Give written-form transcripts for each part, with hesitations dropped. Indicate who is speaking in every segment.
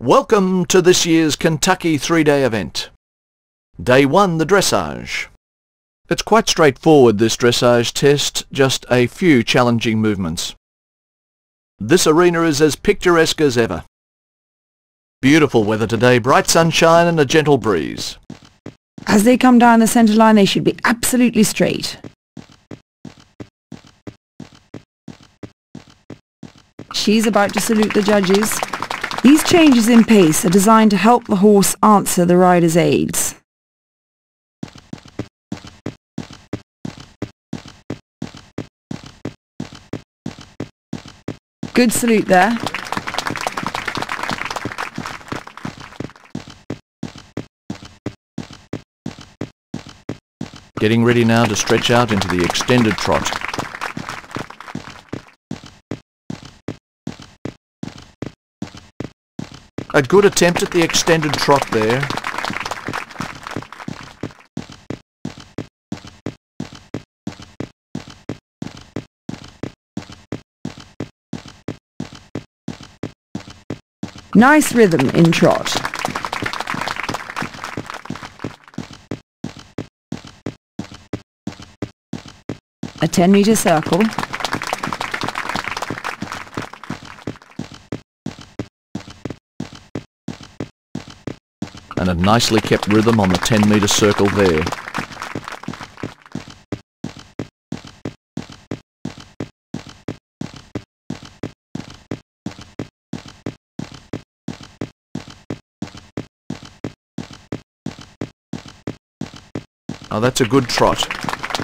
Speaker 1: Welcome to this year's Kentucky 3-day event. Day 1, the dressage. It's quite straightforward, this dressage test, just a few challenging movements. This arena is as picturesque as ever. Beautiful weather today, bright sunshine and a gentle breeze.
Speaker 2: As they come down the centre line, they should be absolutely straight. She's about to salute the judges. These changes in pace are designed to help the horse answer the rider's aids. Good salute there.
Speaker 1: Getting ready now to stretch out into the extended trot. A good attempt at the extended trot there.
Speaker 2: Nice rhythm in trot. A 10-metre circle.
Speaker 1: And a nicely kept rhythm on the 10-metre circle there. Now that's a good trot.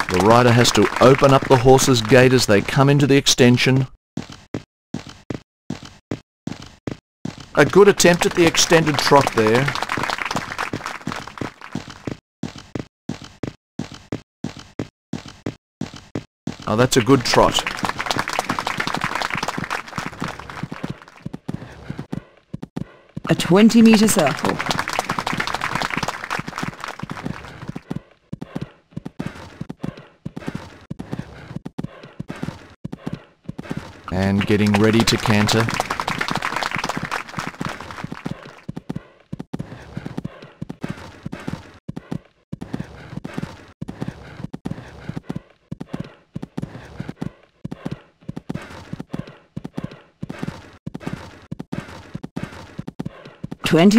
Speaker 1: The rider has to open up the horse's gait as they come into the extension. A good attempt at the extended trot there. Oh, that's a good trot.
Speaker 2: A 20-metre circle.
Speaker 1: And getting ready to canter.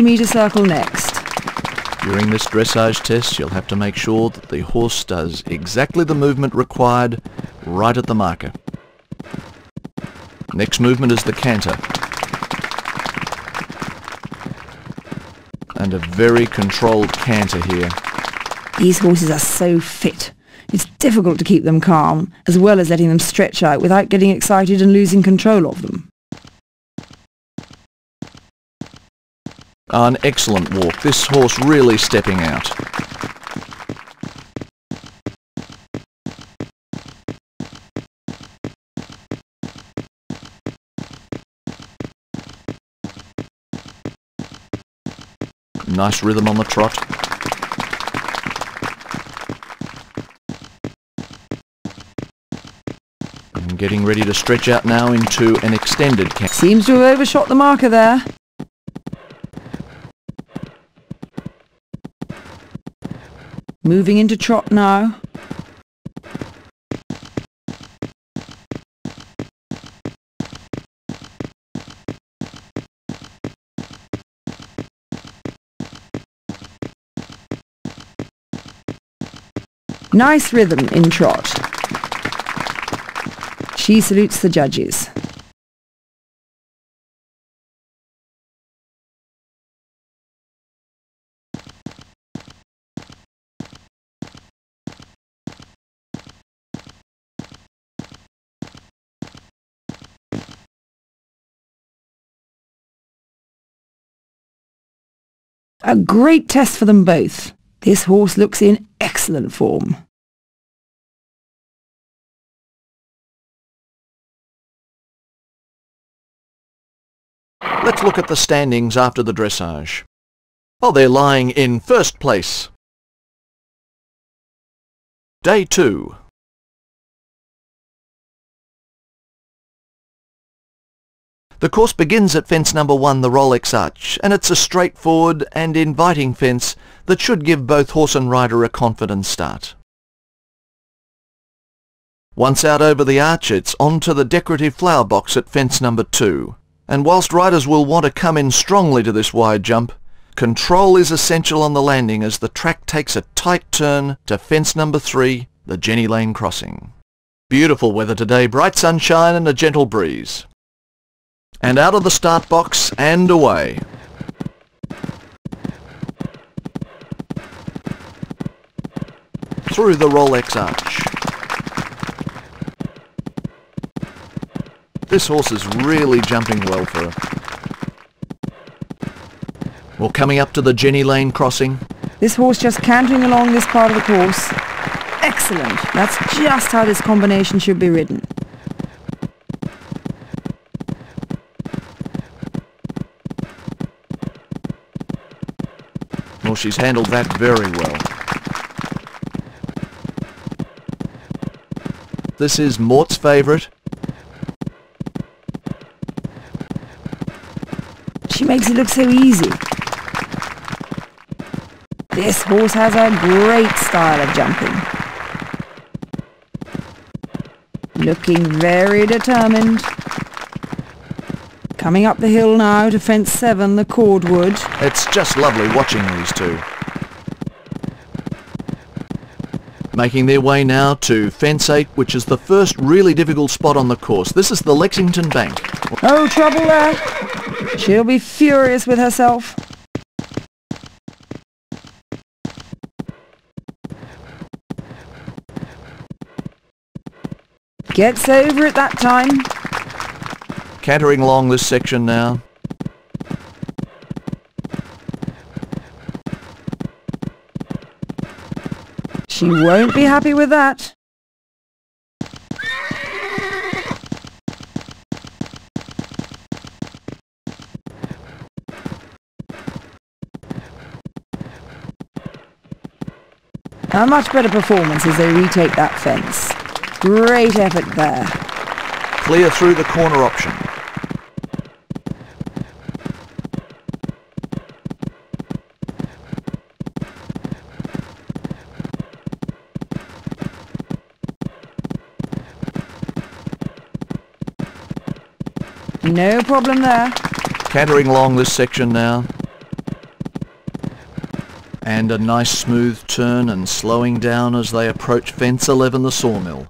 Speaker 2: Metre circle next.
Speaker 1: During this dressage test, you'll have to make sure that the horse does exactly the movement required right at the marker. Next movement is the canter. And a very controlled canter here.
Speaker 2: These horses are so fit. It's difficult to keep them calm, as well as letting them stretch out without getting excited and losing control of them.
Speaker 1: An excellent walk. This horse really stepping out. Nice rhythm on the trot. And getting ready to stretch out now into an extended canter.
Speaker 2: Seems to have overshot the marker there. Moving into trot now. Nice rhythm in trot. She salutes the judges. A great test for them both. This horse looks in excellent form.
Speaker 1: Let's look at the standings after the dressage. Oh, they're lying in first place. Day 2. The course begins at fence number 1, the Rolex Arch, and it's a straightforward and inviting fence that should give both horse and rider a confident start. Once out over the arch, it's on to the decorative flower box at fence number 2. And whilst riders will want to come in strongly to this wide jump, control is essential on the landing as the track takes a tight turn to fence number 3, the Jenny Lane crossing. Beautiful weather today, bright sunshine and a gentle breeze. And out of the start box and away. Through the Rolex Arch. This horse is really jumping well for her. Well, coming up to the Jenny Lane crossing.
Speaker 2: This horse just cantering along this part of the course. Excellent. That's just how this combination should be ridden.
Speaker 1: Well, she's handled that very well. This is Mort's favourite.
Speaker 2: She makes it look so easy. This horse has a great style of jumping. Looking very determined. Coming up the hill now to fence 7, the Cordwood.
Speaker 1: It's just lovely watching these two. Making their way now to fence 8, which is the first really difficult spot on the course. This is the Lexington Bank.
Speaker 2: Oh, trouble there. She'll be furious with herself. Gets over it that time.
Speaker 1: Cantering along this section now.
Speaker 2: She won't be happy with that. A much better performance as they retake that fence. Great effort there.
Speaker 1: Clear through the corner option.
Speaker 2: No problem there.
Speaker 1: Cantering along this section now. And a nice smooth turn and slowing down as they approach fence 11, the Sawmill.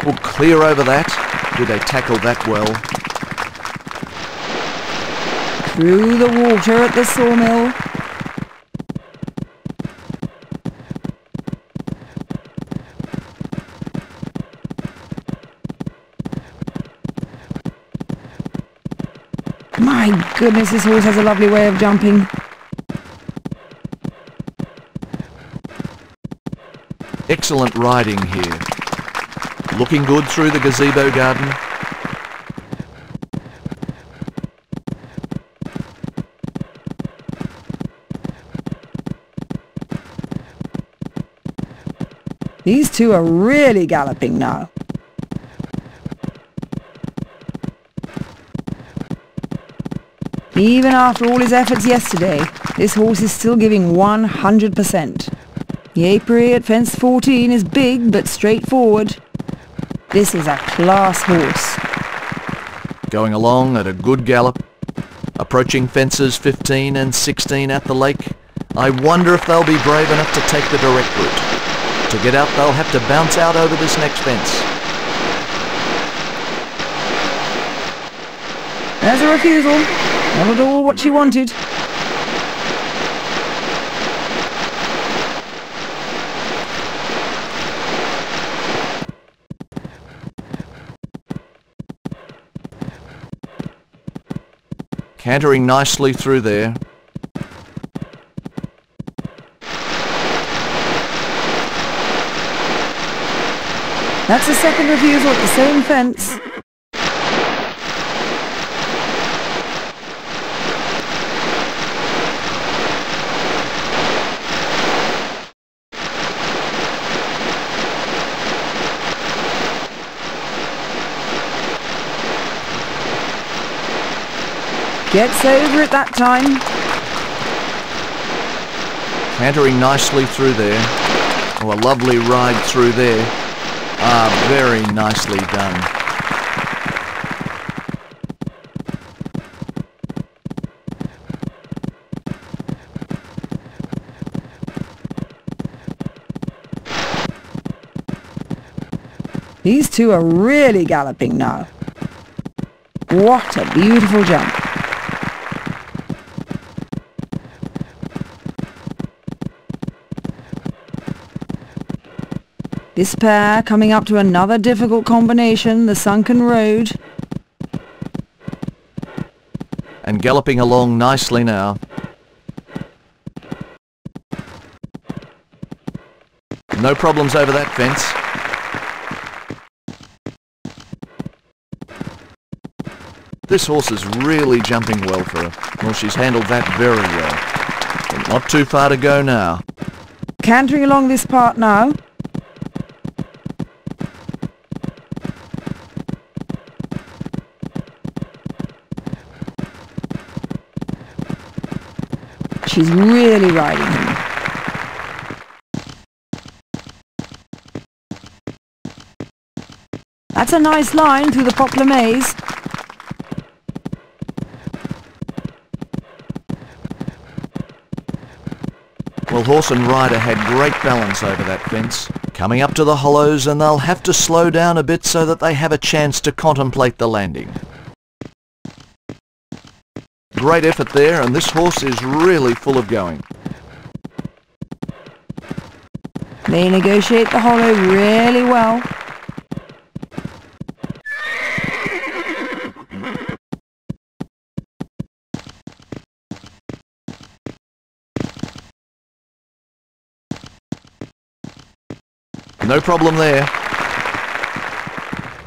Speaker 1: Well, clear over that. Did they tackle that well?
Speaker 2: Through the water at the Sawmill. My goodness, this horse has a lovely way of jumping.
Speaker 1: Excellent riding here. Looking good through the gazebo garden.
Speaker 2: These two are really galloping now. Even after all his efforts yesterday, this horse is still giving 100%. The apiary at fence 14 is big but straightforward. This is a class horse.
Speaker 1: Going along at a good gallop. Approaching fences 15 and 16 at the lake. I wonder if they'll be brave enough to take the direct route. To get out, they'll have to bounce out over this next fence.
Speaker 2: There's a refusal. Not at all what she wanted.
Speaker 1: Cantering nicely through there.
Speaker 2: That's a second refusal at the same fence. Gets over it that time.
Speaker 1: Cantering nicely through there. Oh, a lovely ride through there. Ah, very nicely done.
Speaker 2: These two are really galloping now. What a beautiful jump. This pair coming up to another difficult combination, the sunken road.
Speaker 1: And galloping along nicely now. No problems over that fence. This horse is really jumping well for her. Well, she's handled that very well. But not too far to go now.
Speaker 2: Cantering along this part now. She's really riding him. That's a nice line through the poplar maze.
Speaker 1: Well, horse and rider had great balance over that fence. Coming up to the hollows, and they'll have to slow down a bit so that they have a chance to contemplate the landing. Great effort there, and this horse is really full of going.
Speaker 2: They negotiate the hollow really well.
Speaker 1: No problem there.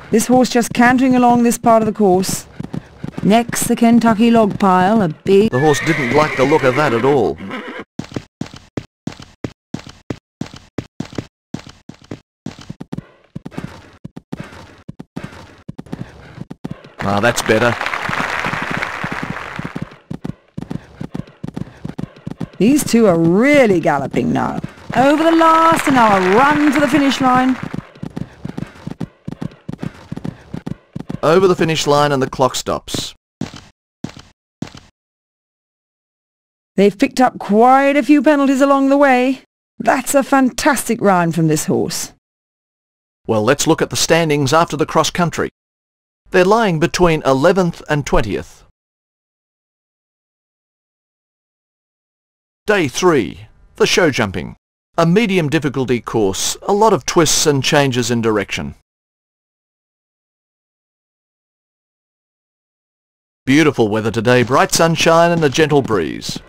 Speaker 2: This horse just cantering along this part of the course. Next, the Kentucky log pile, a big...
Speaker 1: The horse didn't like the look of that at all. Ah, that's better.
Speaker 2: These two are really galloping now. Over the last, and now a run for the finish line.
Speaker 1: Over the finish line and the clock stops.
Speaker 2: They've picked up quite a few penalties along the way. That's a fantastic run from this horse.
Speaker 1: Well, let's look at the standings after the cross country. They're lying between 11th and 20th. Day 3, the show jumping. A medium difficulty course, a lot of twists and changes in direction. Beautiful weather today, bright sunshine and a gentle breeze.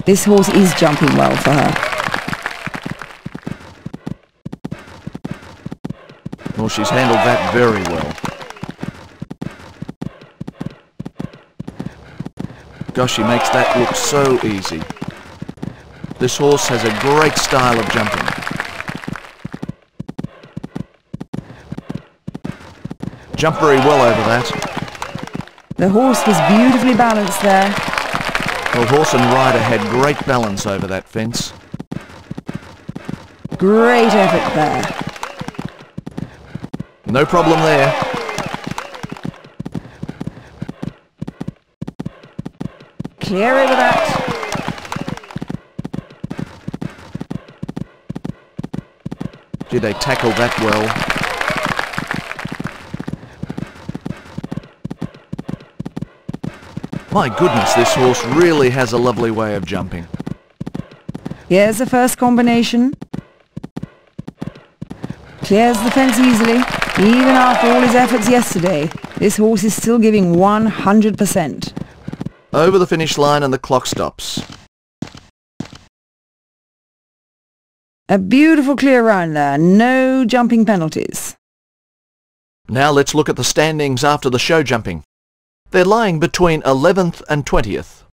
Speaker 2: This horse is jumping well for her.
Speaker 1: Well, she's handled that very well. Gosh, she makes that look so easy. This horse has a great style of jumping. Jumped very well over that.
Speaker 2: The horse was beautifully balanced there.
Speaker 1: Well, horse and rider had great balance over that fence.
Speaker 2: Great effort there.
Speaker 1: No problem there.
Speaker 2: Clear over that.
Speaker 1: Did they tackle that well? My goodness, this horse really has a lovely way of jumping.
Speaker 2: Here's the first combination. Clears the fence easily. Even after all his efforts yesterday, this horse is still giving 100%.
Speaker 1: Over the finish line and the clock stops.
Speaker 2: A beautiful clear run there, no jumping penalties.
Speaker 1: Now let's look at the standings after the show jumping. They're lying between 11th and 20th.